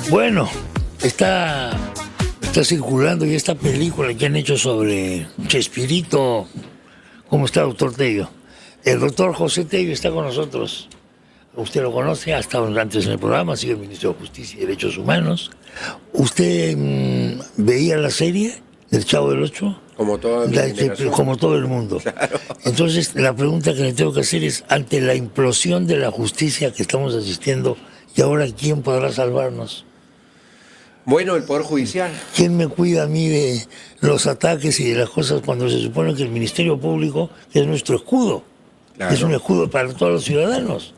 Bueno, está circulando ya esta película que han hecho sobre Chespirito. ¿Cómo está, doctor Tello? El doctor José Tello está con nosotros. Usted lo conoce, ha estado antes en el programa, ha sido el ministro de Justicia y Derechos Humanos. ¿Usted veía la serie del Chavo del Ocho? Como toda mi generación. Como todo el mundo. Claro. Entonces, la pregunta que le tengo que hacer es, ante la implosión de la justicia que estamos asistiendo, ¿y ahora quién podrá salvarnos? Bueno, el Poder Judicial. ¿Quién me cuida a mí de los ataques y de las cosas cuando se supone que el Ministerio Público es nuestro escudo? Claro. Es un escudo para todos los ciudadanos.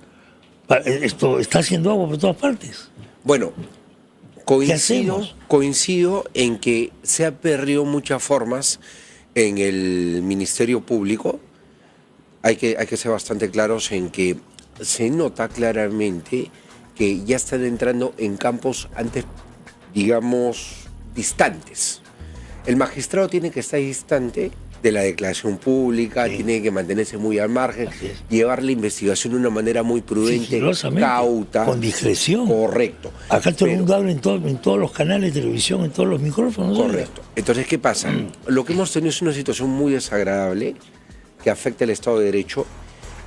Esto está haciendo agua por todas partes. Bueno, coincido en que se ha perdido muchas formas en el Ministerio Público. Hay que ser bastante claros en que se nota claramente que ya están entrando en campos antes, digamos, distantes. El magistrado tiene que estar distante de la declaración pública, sí. Tiene que mantenerse muy al margen, llevar la investigación de una manera muy prudente, cauta. Con discreción. Correcto. Acá todo el mundo habla en todos los canales de televisión, en todos los micrófonos. Correcto. Entonces, ¿qué pasa? Lo que hemos tenido es una situación muy desagradable que afecta al Estado de Derecho,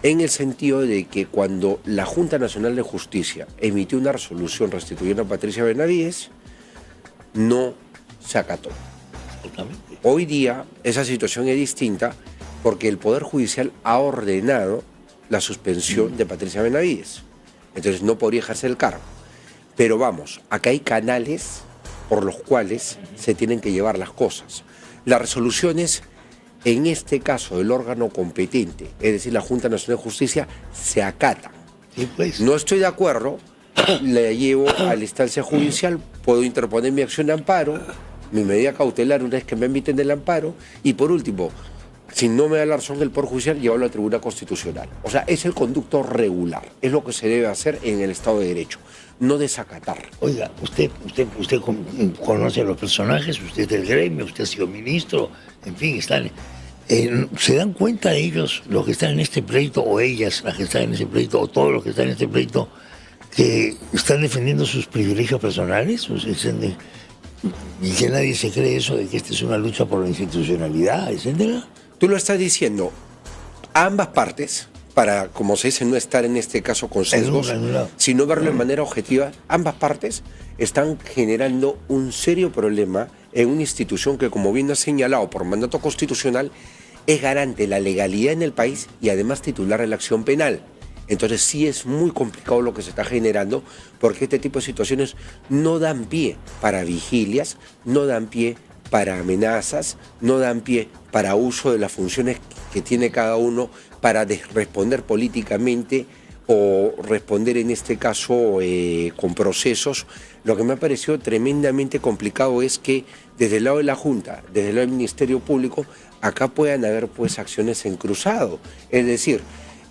en el sentido de que cuando la Junta Nacional de Justicia emitió una resolución restituyendo a Patricia Benavides, no se acató. Hoy día esa situación es distinta porque el Poder Judicial ha ordenado la suspensión de Patricia Benavides. Entonces no podría ejercer el cargo. Pero vamos, acá hay canales por los cuales se tienen que llevar las cosas. Las resoluciones, en este caso del órgano competente, es decir, la Junta Nacional de Justicia, se acatan. Sí, pues. No estoy de acuerdo, la llevo a la instancia judicial, puedo interponer mi acción de amparo, mi medida cautelar una vez que me emiten el amparo, y por último, si no me da la razón del Poder Judicial, llevarlo a la Tribunal Constitucional. O sea, es el conducto regular, es lo que se debe hacer en el Estado de Derecho, no desacatar. Oiga, usted conoce a los personajes, usted es del gremio, usted ha sido ministro, en fin, están... ¿Se dan cuenta ellos, los que están en este pleito, o ellas, las que están en ese pleito, o todos los que están en este pleito, que están defendiendo sus privilegios personales? Y que nadie se cree eso de que esta es una lucha por la institucionalidad, etcétera. Tú lo estás diciendo a ambas partes, para, como se dice, no estar en este caso con sesgos, sino verlo de manera objetiva. Ambas partes están generando un serio problema en una institución que, como bien ha señalado por mandato constitucional, es garante de la legalidad en el país y además titular de la acción penal. Entonces sí es muy complicado lo que se está generando, porque este tipo de situaciones no dan pie para vigilias, no dan pie para amenazas, no dan pie para uso de las funciones que tiene cada uno para responder políticamente o responder en este caso con procesos. Lo que me ha parecido tremendamente complicado es que desde el lado de la Junta, desde el lado del Ministerio Público, acá puedan haber pues acciones en cruzado. Es decir,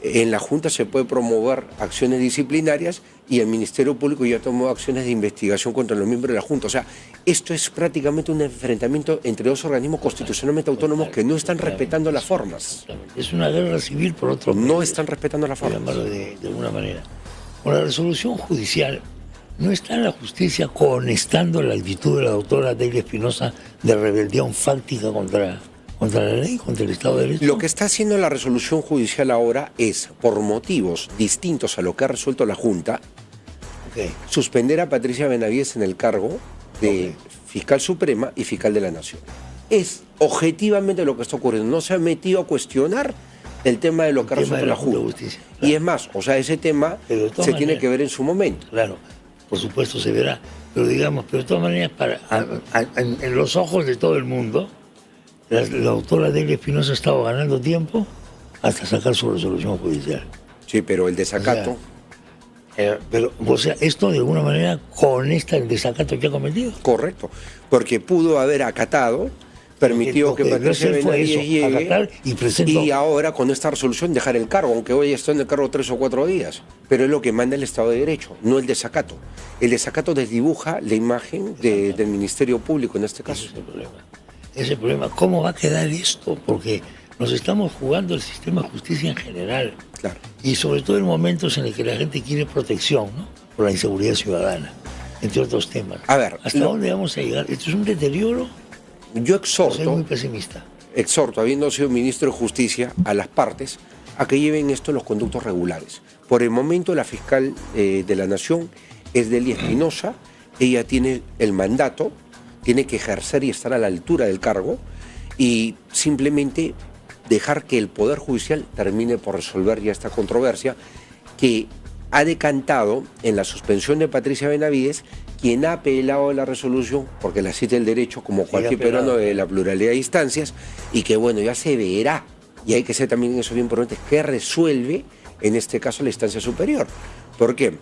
en la Junta se puede promover acciones disciplinarias y el Ministerio Público ya tomó acciones de investigación contra los miembros de la Junta. O sea, esto es prácticamente un enfrentamiento entre dos organismos constitucionalmente autónomos que no están respetando las formas. Es una guerra civil por otro lado. No están respetando las formas. De alguna manera. Con la resolución judicial, ¿no está la justicia conestando la actitud de la doctora Delia Espinosa de rebeldía fáctica contra la ley, contra el Estado de Derecho? Lo que está haciendo la resolución judicial ahora es, por motivos distintos a lo que ha resuelto la Junta, suspender a Patricia Benavides en el cargo de fiscal suprema y fiscal de la Nación. Es objetivamente lo que está ocurriendo. No se ha metido a cuestionar el tema de lo que ha resuelto la Junta. Claro. Y es más, o sea, ese tema se tiene que ver en su momento. Claro, por supuesto se verá. Pero digamos, pero de todas maneras, en los ojos de todo el mundo, la doctora Delia Espinosa ha estado ganando tiempo hasta sacar su resolución judicial. Sí, pero el desacato... O sea, esto de alguna manera conecta el desacato que ha cometido. Correcto, porque pudo haber acatado, permitió que Patricia Benavides llegue y ahora con esta resolución dejar el cargo, aunque hoy está en el cargo 3 o 4 días. Pero es lo que manda el Estado de Derecho, no el desacato. El desacato desdibuja la imagen del Ministerio Público en este caso. Ese es el problema. Ese problema, ¿cómo va a quedar esto? Porque nos estamos jugando el sistema de justicia en general. Claro. Y sobre todo en momentos en los que la gente quiere protección, ¿no? Por la inseguridad ciudadana. entre otros temas. A ver, ¿hasta dónde vamos a llegar? ¿Esto es un deterioro? Yo exhorto, soy muy pesimista. Exhorto, habiendo sido ministro de Justicia, a las partes a que lleven esto en los conductos regulares. Por el momento, la fiscal de la Nación es Delia Espinosa. Ella tiene el mandato, tiene que ejercer y estar a la altura del cargo y simplemente dejar que el Poder Judicial termine por resolver ya esta controversia que ha decantado en la suspensión de Patricia Benavides, quien ha apelado a la resolución, porque la cita el derecho, como cualquier peruano, de la pluralidad de instancias, y que bueno, ya se verá, y hay que ser también eso bien importante, que resuelve en este caso la instancia superior. ¿Por qué?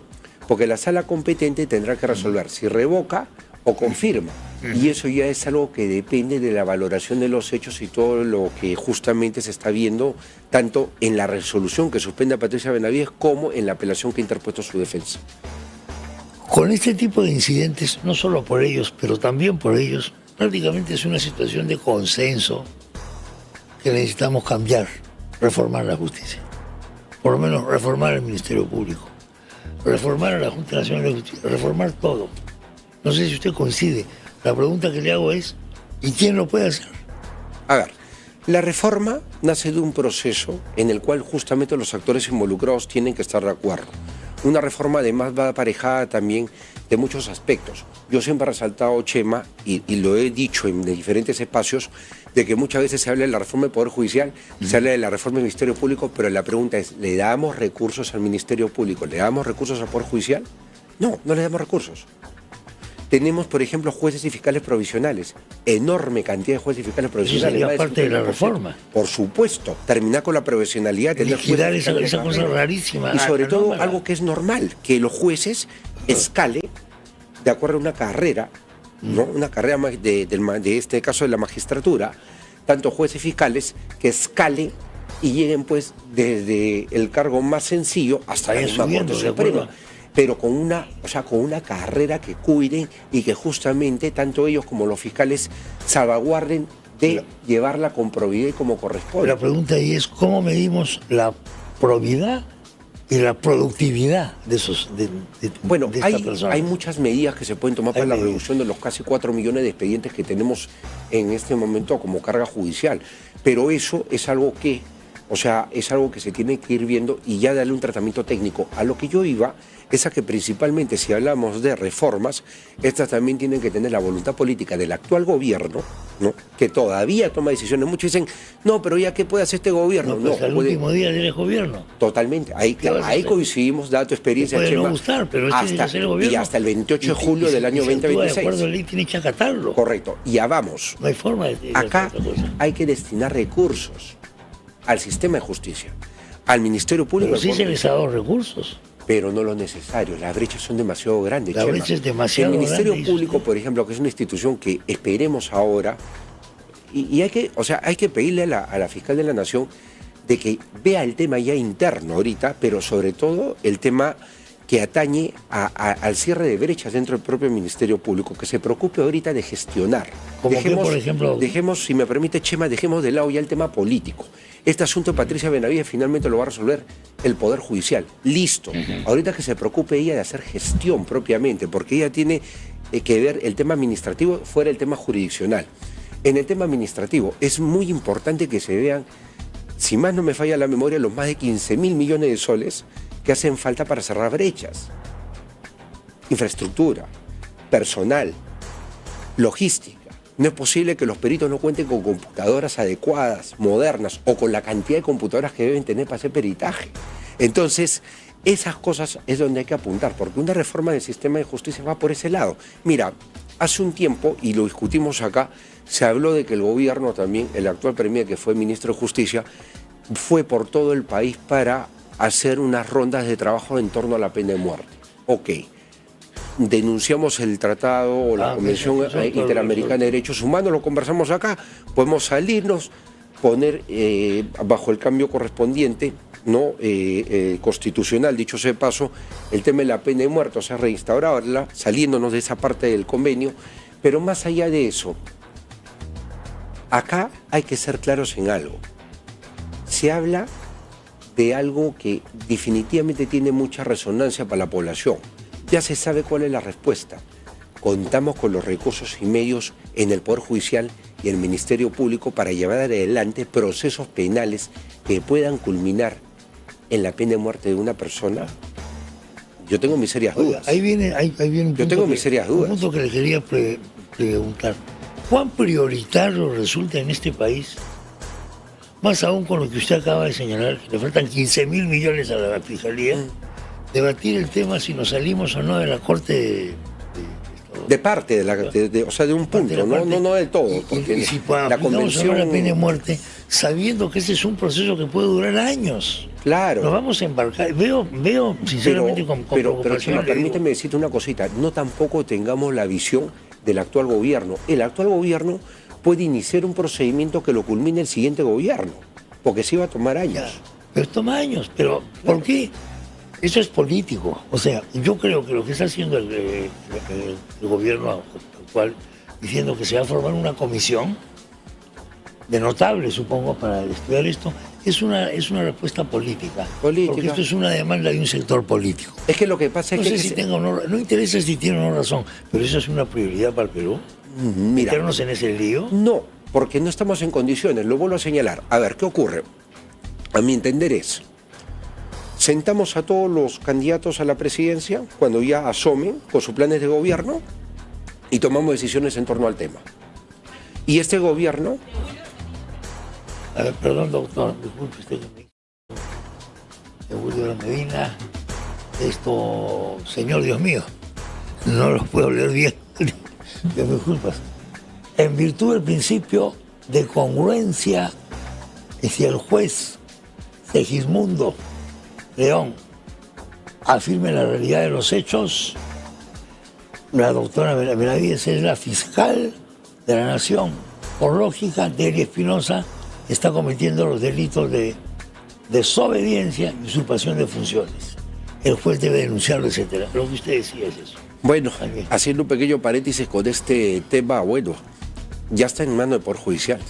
Porque la sala competente tendrá que resolver si revoca o confirma. Y eso ya es algo que depende de la valoración de los hechos y todo lo que justamente se está viendo, tanto en la resolución que suspende a Patricia Benavides como en la apelación que ha interpuesto su defensa. Con este tipo de incidentes, no solo por ellos, pero también por ellos, prácticamente es una situación de consenso que necesitamos cambiar, reformar la justicia. Por lo menos reformar el Ministerio Público, reformar a la Junta Nacional de Justicia, reformar todo. No sé si usted coincide. La pregunta que le hago es, ¿y quién lo puede hacer? A ver, la reforma nace de un proceso en el cual justamente los actores involucrados tienen que estar de acuerdo. Una reforma además va aparejada también de muchos aspectos. Yo siempre he resaltado, Chema, y lo he dicho en diferentes espacios, de que muchas veces se habla de la reforma del Poder Judicial, se habla de la reforma del Ministerio Público, pero la pregunta es, ¿le damos recursos al Ministerio Público? ¿Le damos recursos al Poder Judicial? No, no le damos recursos. Tenemos, por ejemplo, jueces y fiscales provisionales. Enorme cantidad de jueces y fiscales provisionales. Eso sería parte de la reforma. Por supuesto. Terminar con la profesionalidad. Liquidar esa cosa rarísima. Y sobre todo, algo que es normal, que los jueces escalen de acuerdo a una carrera, ¿no? Una carrera de este caso de la magistratura, tanto jueces y fiscales que escalen y lleguen pues desde el cargo más sencillo hasta la Corte Suprema. Pero con una carrera que cuiden y que justamente tanto ellos como los fiscales salvaguarden de llevarla con probidad y como corresponde. La pregunta ahí es, ¿cómo medimos la probidad y la productividad de esos de esta persona? Hay muchas medidas que se pueden tomar para la reducción de los casi 4 millones de expedientes que tenemos en este momento como carga judicial, pero eso es algo que, es algo que se tiene que ir viendo y ya darle un tratamiento técnico. A lo que yo iba es a que principalmente si hablamos de reformas, estas también tienen que tener la voluntad política del actual gobierno, ¿no? Que todavía toma decisiones. Muchos dicen, no, pero ya ¿qué puede hacer este gobierno? No, el último día del gobierno. Totalmente. Ahí coincidimos, dato, experiencia. Puede no gustar, pero tiene que ser el gobierno. Y hasta el 28 de julio del año 2026. De acuerdo a ley tiene que acatarlo. Correcto. Y ya vamos. No hay forma de acá hay que destinar recursos al sistema de justicia, al Ministerio Público. Pero sí se les ha dado recursos. Pero no lo necesario. Las brechas son demasiado grandes. La brecha es demasiado grande. El Ministerio Público, por ejemplo, que es una institución que esperemos ahora, y hay que pedirle a la fiscal de la Nación de que vea el tema ya interno ahorita, pero sobre todo el tema que atañe al cierre de brechas dentro del propio Ministerio Público, que se preocupe ahorita de gestionar. Por ejemplo, dejemos, si me permite, Chema, dejemos de lado ya el tema político. Este asunto de Patricia Benavides finalmente lo va a resolver el Poder Judicial. Listo. Ahorita que se preocupe ella de hacer gestión propiamente, porque ella tiene que ver el tema administrativo fuera el tema jurisdiccional. En el tema administrativo es muy importante que se vean, si más no me falla la memoria, los más de 15.000 millones de soles que hacen falta para cerrar brechas. Infraestructura, personal, logística. No es posible que los peritos no cuenten con computadoras adecuadas, modernas, o con la cantidad de computadoras que deben tener para hacer peritaje. Entonces, esas cosas es donde hay que apuntar, porque una reforma del sistema de justicia va por ese lado. Mira, hace un tiempo, y lo discutimos acá, se habló de que el gobierno también, el actual premier que fue ministro de Justicia, fue por todo el país para hacer unas rondas de trabajo en torno a la pena de muerte. Ok. Denunciamos el tratado o la Convención Interamericana de Derechos Humanos, lo conversamos acá, podemos salirnos, poner bajo el cambio correspondiente, ¿no? Constitucional, dicho sea de paso, el tema de la pena de muerte, o sea, reinstaurarla, saliéndonos de esa parte del convenio, pero más allá de eso, acá hay que ser claros en algo. Se habla de algo que definitivamente tiene mucha resonancia para la población. Ya se sabe cuál es la respuesta. contamos con los recursos y medios en el Poder Judicial y el Ministerio Público para llevar adelante procesos penales que puedan culminar en la pena de muerte de una persona. Yo tengo mis serias dudas. Ahí viene un Yo tengo mis serias dudas. Un punto que le quería preguntar. ¿Cuán prioritario resulta en este país, más aún con lo que usted acaba de señalar, que le faltan 15.000 millones a la Fiscalía, debatir el tema si nos salimos o no de la Corte de parte o sea, de un punto, no del todo, porque y si la convención la pena de muerte, sabiendo que este es un proceso que puede durar años. Claro. Nos vamos a embarcar. Veo sinceramente con preocupación. Pero permíteme decirte una cosita, no tampoco tengamos la visión del actual gobierno. El actual gobierno puede iniciar un procedimiento que lo culmine el siguiente gobierno, porque sí va a tomar años. Ya, pero toma años, pero ¿por qué? Eso es político. O sea, yo creo que lo que está haciendo el gobierno actual, diciendo que se va a formar una comisión de notables, supongo, para estudiar esto, es una respuesta política. Porque esto es una demanda de un sector político. Es que lo que pasa es que... No sé si tenga o no interesa si tiene o no razón, pero eso es una prioridad para el Perú. Mira, ¿meternos en ese lío? No, porque no estamos en condiciones, lo vuelvo a señalar. A ver, ¿qué ocurre? A mi entender es, sentamos a todos los candidatos a la presidencia cuando ya asomen con sus planes de gobierno y tomamos decisiones en torno al tema. Y este gobierno... A ver, perdón, doctor, disculpe usted que me Julio Medina, señor Dios mío, no los puedo leer bien, me disculpas. En virtud del principio de congruencia, que si el juez Segismundo León afirme la realidad de los hechos, la doctora Benavides es la fiscal de la nación. Por lógica, Delia Espinosa está cometiendo los delitos de desobediencia y usurpación de funciones. El juez debe denunciarlo, etcétera. Lo que usted decía es eso. Bueno, haciendo un pequeño paréntesis con este tema, bueno, ya está en manos del Poder Judicial.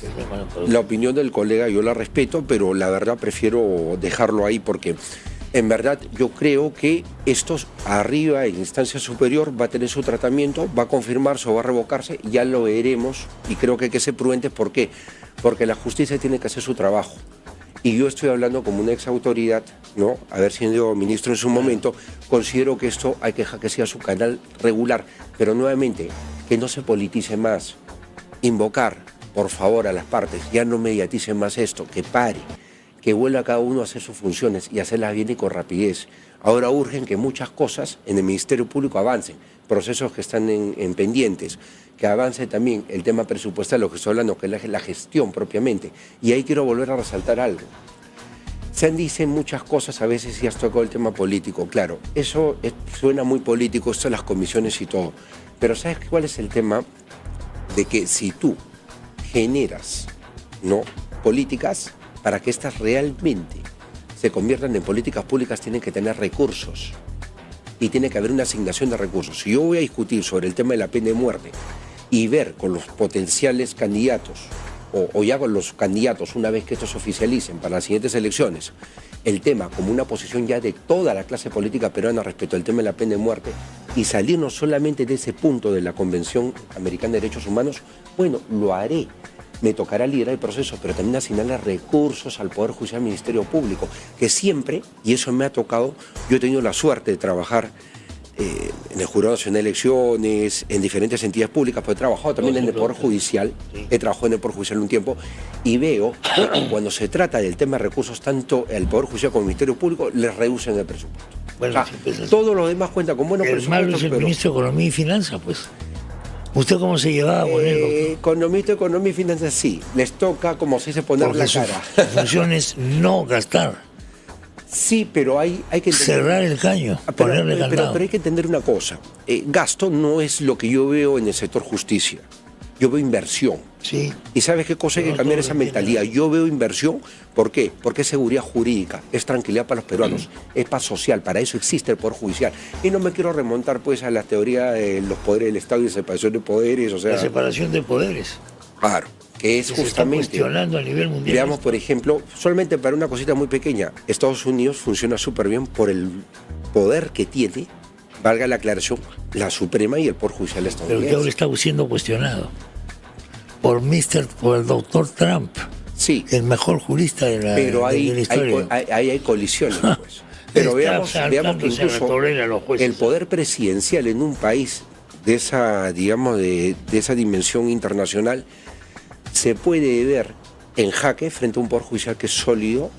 La opinión del colega yo la respeto, pero la verdad prefiero dejarlo ahí porque en verdad yo creo que esto arriba en instancia superior va a tener su tratamiento, va a confirmarse o va a revocarse, ya lo veremos y creo que hay que ser prudentes. ¿Por qué? Porque la justicia tiene que hacer su trabajo. Y yo estoy hablando como una ex autoridad, ¿no? Haber sido ministro en su momento, considero que esto hay que dejar que sea su canal regular, pero nuevamente, que no se politice más. Invocar, por favor, a las partes, ya no mediaticen más esto, que pare, que vuelva cada uno a hacer sus funciones y hacerlas bien y con rapidez. Ahora urgen que muchas cosas en el Ministerio Público avancen, procesos que están en pendientes, que avance también el tema presupuestal, lo que estoy hablando, que es la gestión propiamente. Y ahí quiero volver a resaltar algo. Se dicen muchas cosas, a veces ya has tocado el tema político, claro, eso suena muy político, esto de las comisiones y todo, pero ¿sabes cuál es el tema? De que si tú generas, ¿no?, políticas, para que estas realmente se conviertan en políticas públicas tienen que tener recursos y tiene que haber una asignación de recursos. Si yo voy a discutir sobre el tema de la pena de muerte y ver con los potenciales candidatos o ya con los candidatos, una vez que estos se oficialicen para las siguientes elecciones, el tema como una posición ya de toda la clase política peruana respecto al tema de la pena de muerte y salirnos solamente de ese punto de la Convención Americana de Derechos Humanos, bueno, lo haré. Me tocará liderar el proceso, pero también asignarle recursos al Poder Judicial, al Ministerio Público, que siempre, y eso me ha tocado, yo he tenido la suerte de trabajar en el Jurado Nacional de Elecciones, en diferentes entidades públicas, pero he trabajado también en el Poder Judicial, he trabajado en el Poder Judicial un tiempo, y veo que cuando se trata del tema de recursos, tanto el Poder Judicial como el Ministerio Público les reducen el presupuesto. Bueno, todo lo demás cuenta con buenos presupuestos. El malo es el ministro de Economía y Finanzas, pues. ¿Usted cómo se llevaba con él? Economía y finanzas, sí. Les toca, como se dice, poner la cara. Su función es no gastar. Sí, pero hay que entender... Cerrar el caño, ponerle candado. Pero hay que entender una cosa. Gasto no es lo que yo veo en el sector justicia. Yo veo inversión. Sí. ¿Y sabes qué cosa hay que cambiar esa mentalidad? Yo veo inversión, ¿por qué? Porque es seguridad jurídica, es tranquilidad para los peruanos, es paz social, para eso existe el Poder Judicial. Y no me quiero remontar pues a la teoría de los poderes del Estado y de separación de poderes, o sea... La separación de poderes. Claro, que es justamente... Se está cuestionando a nivel mundial. Veamos, por ejemplo, solamente para una cosita muy pequeña, Estados Unidos funciona súper bien por el poder que tiene valga la aclaración, la Suprema y el Poder Judicial estadounidense. Pero que ahora está siendo cuestionado por el doctor Trump, sí, el mejor jurista de la, pero de la historia. Hay colisiones, pues. Pero veamos que incluso el poder presidencial en un país de esa, digamos, de esa dimensión internacional se puede ver en jaque frente a un poder judicial que es sólido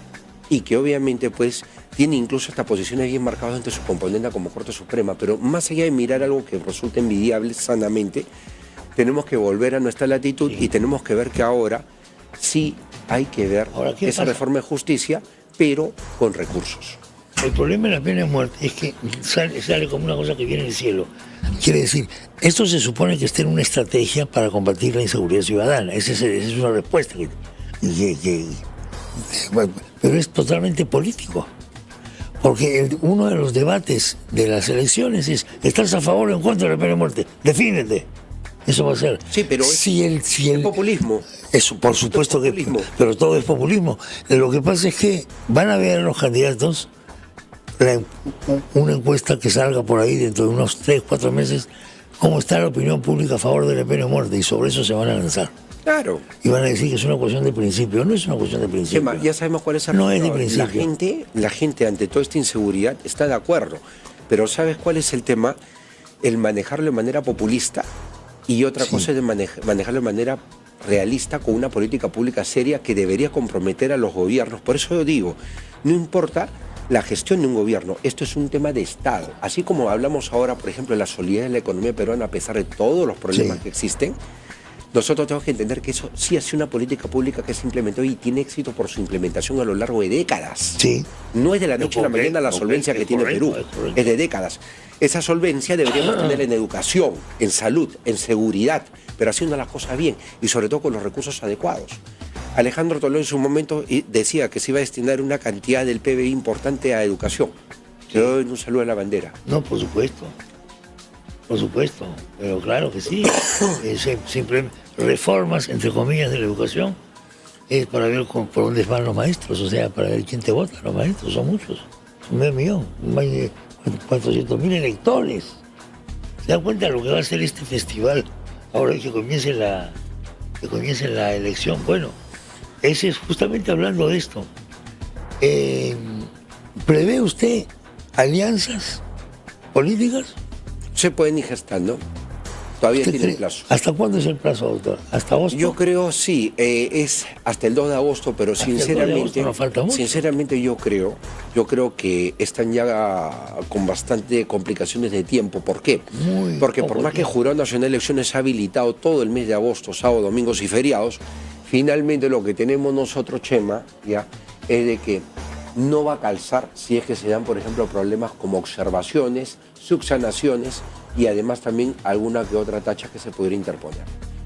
y que obviamente pues tiene incluso hasta posiciones bien marcadas ante su componente como Corte Suprema. Pero más allá de mirar algo que resulta envidiable sanamente, tenemos que volver a nuestra latitud y tenemos que ver que ahora sí hay que ver esa reforma de justicia, pero con recursos. El problema de la pena de muerte es que sale como una cosa que viene del cielo. Quiere decir, esto se supone que está en una estrategia para combatir la inseguridad ciudadana. Esa es una respuesta. Pero es totalmente político. Porque uno de los debates de las elecciones es: ¿estás a favor o en contra de la pena de muerte? Defínete. Eso va a ser. Sí, pero es populismo. Eso, por supuesto que. Pero todo es populismo. Lo que pasa es que van a ver los candidatos una encuesta que salga por ahí dentro de unos 3, 4 meses, cómo está la opinión pública a favor de la pena de muerte, y sobre eso se van a lanzar. Claro. Y van a decir que es una cuestión de principio. No es una cuestión de principio. Ya sabemos cuál es el No es de principio. La gente ante toda esta inseguridad está de acuerdo. Pero ¿sabes cuál es el tema? El manejarlo de manera populista, y otra cosa es de manejarlo de manera realista, con una política pública seria que debería comprometer a los gobiernos. Por eso yo digo, no importa la gestión de un gobierno, esto es un tema de Estado. Así como hablamos ahora, por ejemplo, de la solidez de la economía peruana a pesar de todos los problemas que existen, nosotros tenemos que entender que eso sí es una política pública que se implementó y tiene éxito por su implementación a lo largo de décadas. Sí. No es de la noche a la mañana la solvencia que tiene Perú, es de décadas. Esa solvencia deberíamos tener en educación, en salud, en seguridad, pero haciendo las cosas bien y sobre todo con los recursos adecuados. Alejandro Toledo en su momento decía que se iba a destinar una cantidad del PBI importante a educación. Le doy un saludo a la bandera. No, por supuesto. Por supuesto. Pero claro que sí. Siempre reformas, entre comillas, de la educación es para ver por dónde van los maestros, o sea, para ver quién te vota. Los maestros son muchos. Son 500.000, más de 400.000 electores. ¿Se dan cuenta de lo que va a ser este festival ahora que comience la elección? Bueno, ese es justamente hablando de esto. ¿Prevé usted alianzas políticas? Se pueden ir gestando. Todavía tiene plazo. ¿Hasta cuándo es el plazo, doctor? ¿Hasta agosto? Yo creo, sí, es hasta el 2 de agosto, pero sinceramente, no falta mucho. Sinceramente yo creo que están ya con bastante complicaciones de tiempo. ¿Por qué? Porque por más que el Jurado Nacional de Elecciones ha habilitado todo el mes de agosto, sábado, domingos y feriados, finalmente lo que tenemos nosotros, Chema, ya, es de que no va a calzar si es que se dan, por ejemplo, problemas como observaciones, subsanaciones y además también alguna que otra tacha que se pudiera interponer.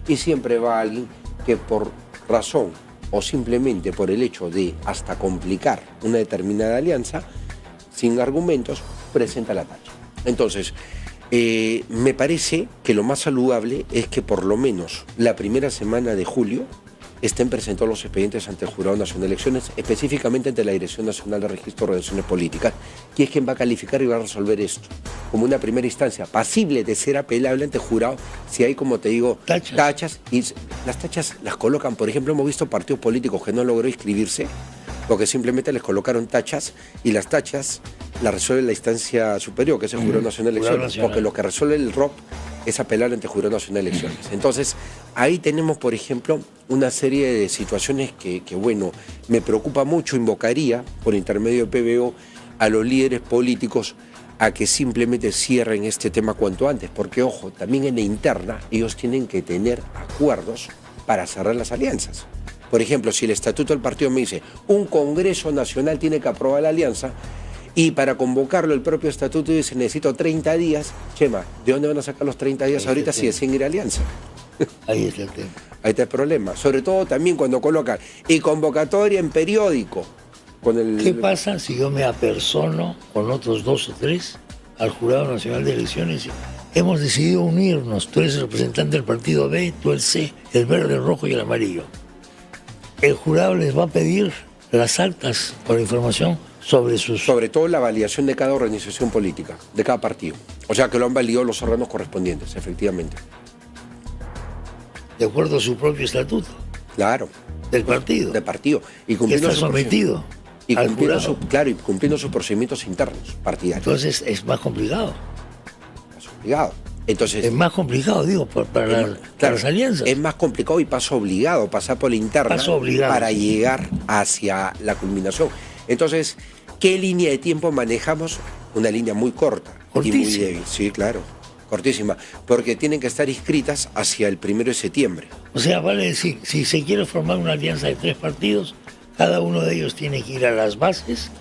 Y siempre va alguien que por razón o simplemente por el hecho de hasta complicar una determinada alianza, sin argumentos, presenta la tacha. Entonces, me parece que lo más saludable es que por lo menos la primera semana de julio estén presentados los expedientes ante el Jurado Nacional de Elecciones, específicamente ante la Dirección Nacional de Registro de Organizaciones Políticas, que es quien va a calificar y va a resolver esto como una primera instancia, pasible de ser apelable ante el jurado si hay, como te digo, tachas, y las tachas las colocan. Por ejemplo, hemos visto partidos políticos que no logró inscribirse porque simplemente les colocaron tachas, y las tachas las resuelve la instancia superior, que es el Jurado Nacional de Elecciones, porque lo que resuelve el ROP es apelar ante el Jurado Nacional de Elecciones. Entonces, ahí tenemos, por ejemplo, una serie de situaciones que bueno, me preocupa mucho. Invocaría, por intermedio de PBO, a los líderes políticos a que simplemente cierren este tema cuanto antes, porque, ojo, también en la interna ellos tienen que tener acuerdos para cerrar las alianzas. Por ejemplo, si el estatuto del partido me dice un Congreso Nacional tiene que aprobar la alianza, y para convocarlo el propio estatuto dice necesito 30 días, Chema, ¿de dónde van a sacar los 30 días ahorita si deciden ir a alianza? Ahí está el tema. Ahí está el problema. Sobre todo también cuando colocan y convocatoria en periódico. ¿Qué pasa si yo me apersono con otros 2 o 3 al Jurado Nacional de Elecciones? Hemos decidido unirnos. Tú eres el representante del partido B, tú el C, el verde, el rojo y el amarillo. El jurado les va a pedir las actas con la información Sobre todo la validación de cada organización política, de cada partido. O sea, que lo han validado los órganos correspondientes, efectivamente. De acuerdo a su propio estatuto. Claro. Del partido. Del partido. Y cumpliendo está sometido al jurado. Claro, y cumpliendo sus procedimientos internos partidarios. Entonces es más complicado. Más complicado. Entonces, es más complicado, digo, para las alianzas. Es más complicado y paso obligado, pasar por la interna para llegar hacia la culminación. Entonces, ¿qué línea de tiempo manejamos? Una línea muy corta. Cortísima. Y muy débil. Sí, claro. Cortísima. Porque tienen que estar inscritas hacia el 1 de septiembre. O sea, vale decir, si se quiere formar una alianza de 3 partidos, cada uno de ellos tiene que ir a las bases,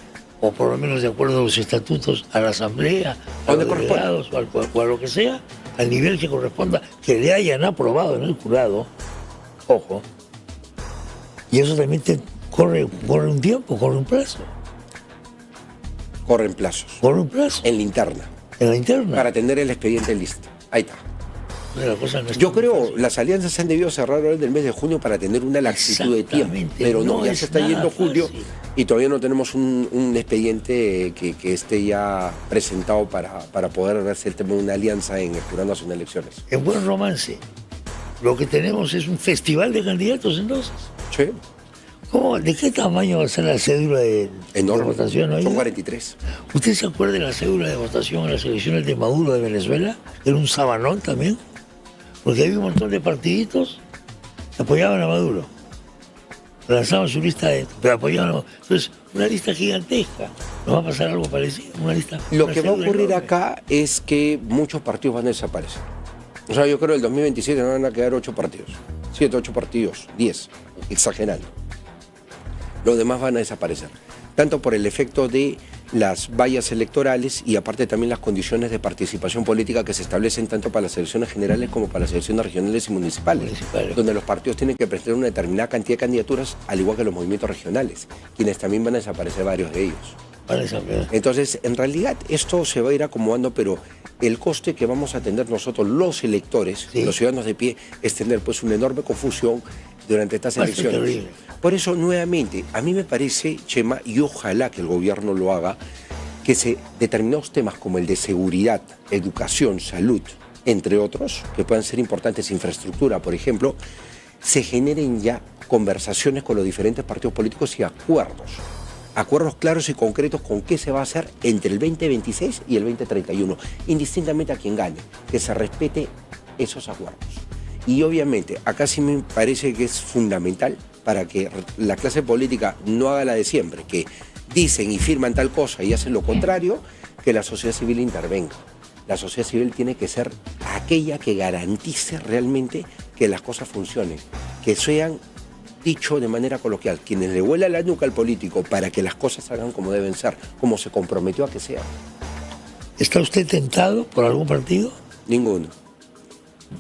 o por lo menos de acuerdo a los estatutos, a la asamblea, a los delegados, o a lo que sea, al nivel que corresponda, que le hayan aprobado en el jurado, ojo, y eso también corre un tiempo, corre un plazo. Corren plazos. Corre un plazo. En la interna. En la interna. Para tener el expediente listo. Ahí está. La cosa no Yo creo que las alianzas se han debido cerrar ahora en el mes de junio para tener una laxitud de tiempo. Pero no, ya se está yendo julio y todavía no tenemos un expediente que esté ya presentado para poder verse el tema de una alianza en el Jurado Nacional de Elecciones. En buen romance, lo que tenemos es un festival de candidatos entonces. Sí. ¿De qué tamaño va a ser la cédula de votación hoy? Son 43. ¿Usted se acuerda de la cédula de votación en las elecciones de Maduro de Venezuela? Era un sabanón también. Porque había un montón de partiditos que apoyaban a Maduro. Lanzaban su lista pero apoyaban a Maduro. Entonces, una lista gigantesca. ¿Nos va a pasar algo parecido? Lo que va a ocurrir acá es que muchos partidos van a desaparecer. O sea, yo creo que el 2027 van a quedar 8 partidos. 7, 8 partidos, 10, exagerando. Los demás van a desaparecer. Tanto por el efecto de las vallas electorales y aparte también las condiciones de participación política que se establecen tanto para las elecciones generales como para las elecciones regionales y municipales, donde los partidos tienen que presentar una determinada cantidad de candidaturas, al igual que los movimientos regionales, quienes también van a desaparecer varios de ellos. Entonces, en realidad, esto se va a ir acomodando, pero el coste que vamos a tener nosotros, los electores, los ciudadanos de pie, es tener pues una enorme confusión durante estas elecciones. Por eso, nuevamente, a mí me parece, Chema, y ojalá que el gobierno lo haga, que determinados temas como el de seguridad, educación, salud, entre otros, que puedan ser importantes, infraestructura, por ejemplo, se generen ya conversaciones con los diferentes partidos políticos y acuerdos claros y concretos con qué se va a hacer entre el 2026 y el 2031, indistintamente a quien gane, que se respete esos acuerdos. Y obviamente, acá sí me parece que es fundamental para que la clase política no haga la de siempre, que dicen y firman tal cosa y hacen lo contrario, que la sociedad civil intervenga. La sociedad civil tiene que ser aquella que garantice realmente que las cosas funcionen, que sean, dicho de manera coloquial, quienes le vuelan la nuca al político para que las cosas salgan como deben ser, como se comprometió a que sea. ¿Está usted tentado por algún partido? Ninguno.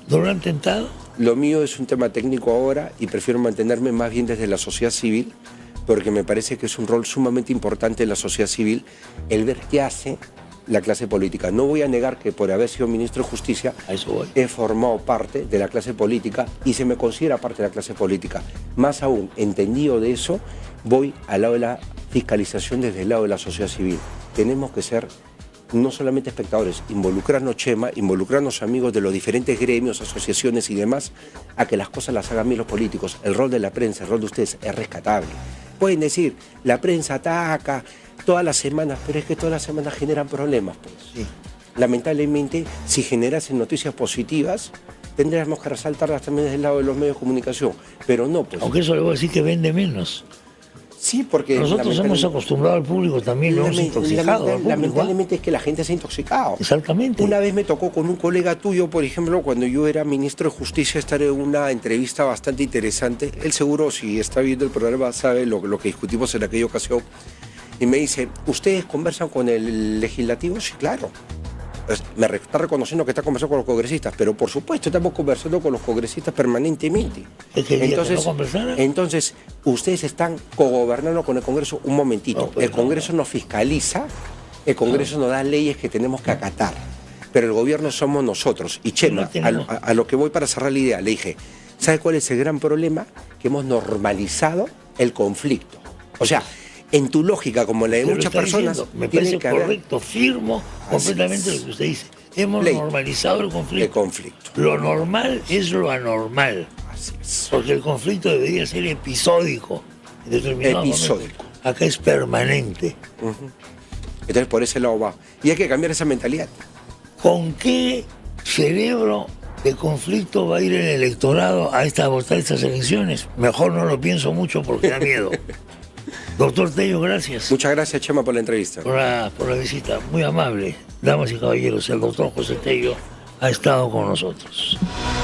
¿No lo han tentado? Lo mío es un tema técnico ahora y prefiero mantenerme más bien desde la sociedad civil, porque me parece que es un rol sumamente importante en la sociedad civil el ver qué hace la clase política. No voy a negar que por haber sido ministro de Justicia he formado parte de la clase política y se me considera parte de la clase política. Más aún, entendido de eso, voy al lado de la fiscalización desde el lado de la sociedad civil. Tenemos que ser no solamente espectadores, involucrarnos, Chema, involucrarnos amigos de los diferentes gremios, asociaciones y demás, a que las cosas las hagan bien los políticos. El rol de la prensa, el rol de ustedes es rescatable. Pueden decir, la prensa ataca todas las semanas, pero es que todas las semanas generan problemas, pues. Sí. Lamentablemente, si generasen noticias positivas, tendríamos que resaltarlas también desde el lado de los medios de comunicación, pero no, pues. Aunque eso le voy a decir que vende menos. Sí, porque nosotros hemos acostumbrado al público también, lo hemos intoxicado. Lamentablemente es que la gente se ha intoxicado. Exactamente. Una vez me tocó con un colega tuyo, por ejemplo, cuando yo era ministro de Justicia, estar en una entrevista bastante interesante. Él seguro, si está viendo el programa, sabe lo que discutimos en aquella ocasión. Y me dice, ¿ustedes conversan con el legislativo? Sí, claro. Me está reconociendo que está conversando con los congresistas, pero por supuesto estamos conversando con los congresistas permanentemente. Entonces, ustedes están cogobernando con el Congreso un momentito. No, pues el Congreso nos fiscaliza, el Congreso nos da leyes que tenemos que acatar, pero el gobierno somos nosotros. Y Chema, a lo que voy para cerrar la idea, le dije, ¿sabe cuál es el gran problema? Que hemos normalizado el conflicto. O sea, en tu lógica, como la de Pero muchas está personas, diciendo, me tiene parece que haber correcto, firmo completamente lo que usted dice. Hemos ley normalizado el conflicto. de conflicto. Lo normal es lo anormal. Así es. Porque el conflicto debería ser episódico. En determinados Episódico. momentos. Acá es permanente. Entonces por ese lado va. Y hay que cambiar esa mentalidad. ¿Con qué cerebro de conflicto va a ir el electorado a votar estas elecciones? Mejor no lo pienso mucho porque da miedo. Doctor Tello, gracias Muchas gracias, Chema, por la entrevista. por la visita. Muy amable. Damas y caballeros, el doctor José Tello ha estado con nosotros.